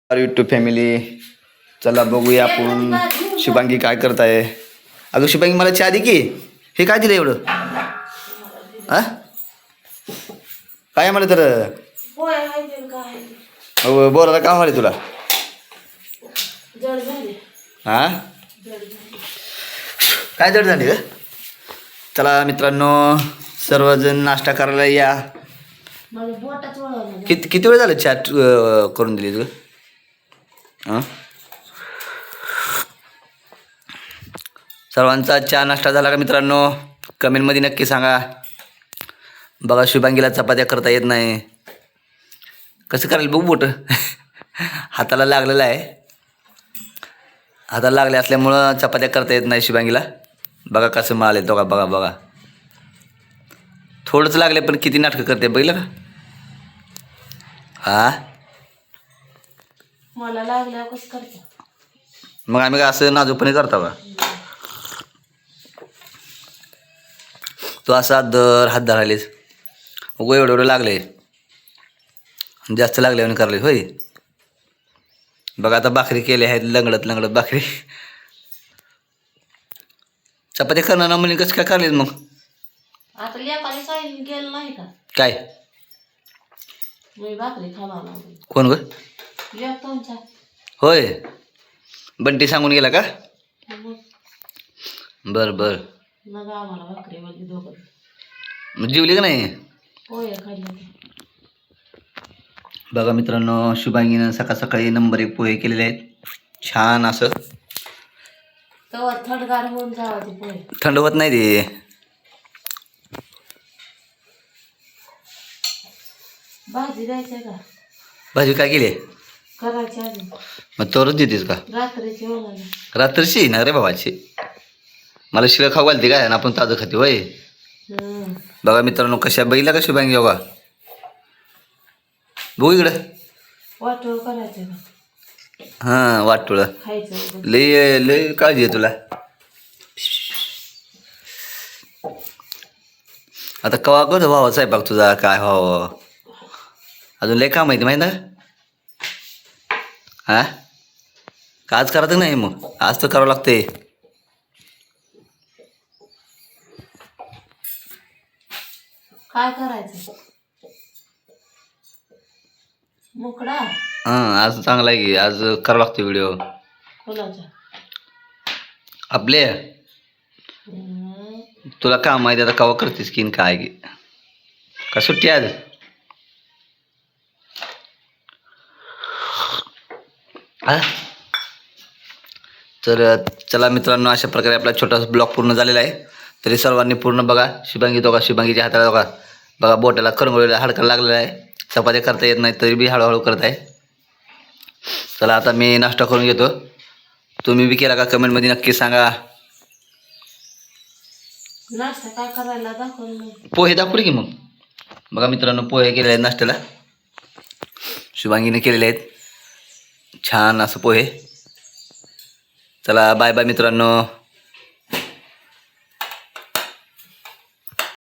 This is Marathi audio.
यूट्यूब फॅमिली, चला बघूया आपण शुभांगी काय करताय. अगं शुभांगी मला चहा दे की. हे काय दिलं एवढं? हा काय म्हणलं तर बोलायला का हवं तुला? हा काय जड झाली ग? चला मित्रांनो, सर्वजण नाश्ता करायला या. किती वेळ झालं चहा करून दिली तू? हां, सर्वांचा चहा नाश्ता झाला का मित्रांनो? कमेंटमध्ये नक्की सांगा. बघा शुभांगीला चपात्या करता येत नाही. कसं करायला बघू बोट हाताला लागलेलं आहे. हाताला लागले असल्यामुळं चपात्या करता येत नाही शुभांगीला. बघा कसं मिळाले तो का, बघा बघा. थोडंच लागले पण किती नाटकं करते बघितलं का? हा मला लागल्यावर कसं करता? मग आम्ही काय असं नाजूकपणे करता का? तू असा हात धरायलेस. उगं एवढं एवढं लागले, जास्त लागले आणि करले होय. बघा आता भाकरी केली आहेत, लंगडत लंगडत भाकरी. चपात्या करणार ना म्हणजे कसं काय करलेस मग? आता लेकाने सांगितलं गेलं नाही का? काय मी भाकरी खाणार नाही. कोण ग? लेक तुमचा. होय, बंटी सांगून गेला का? बर बर. मग आम्हाला भाकरी म्हणजे दोघं. मग जेवली का नाही? पोहे खाल्ले. बघा मित्रांनो, शुभांगीनं सकाळ सकाळी नंबर 1 पोहे केलेले आहेत. छान असं. तेव्हा थंडगार होऊन जावा ते पोहे. थंड होत नाही ते. भाजी द्यायची का? भाजी काय केली? करायची अजून. मग तोरच देतेस का? रात्रीची होणार. रात्रीची ना रे बाबाची. मला शिळं खाऊ घालते काय, आणि आपण ताजं खाते होय. बघा मित्रांनो, कशा बैला का शुभांगी बघा. बघू इकडं. वाटोळ करायचं का? हां, वाटोळ. खायचं. लय लय काळजी आहे तुला. आता कवा करतो भावा स्वयंपाक तुझा? काय व्हावं अजून लय काम माहिती माहिती ना? हा का आज करायचं नाही? मग आज तर करावं लागते. काय करायचं? मोकळा. हां, आज चांगला आहे की. आज करावं लागते व्हिडिओ कोणाच्या? आपले. तुला काम माहिती आता कवा करतेस की काय की? का सुट्टी आज? हा, तर चला मित्रांनो, अशा प्रकारे आपला छोटासा ब्लॉग पूर्ण झालेला आहे. तरी सर्वांनी पूर्ण बघा. शुभांगी तो का, शुभांगीच्या हाताला बघा बघा, बोटाला करंगळीला हाडका लागलेला आहे. चपात्या करता येत नाही तरी बी हळूहळू करत आहे. चला आता मी नाश्ता करून घेतो. तुम्ही बी केला का कमेंटमध्ये नक्की सांगा. नाश्ता काय करायला दाखवलं? पोहे दाखवले की. मग बघा मित्रांनो, पोहे केलेले आहेत नाश्त्याला. शुभांगीने केलेले आहेत छान असं पोहे. चला बाय बाय मित्रांनो.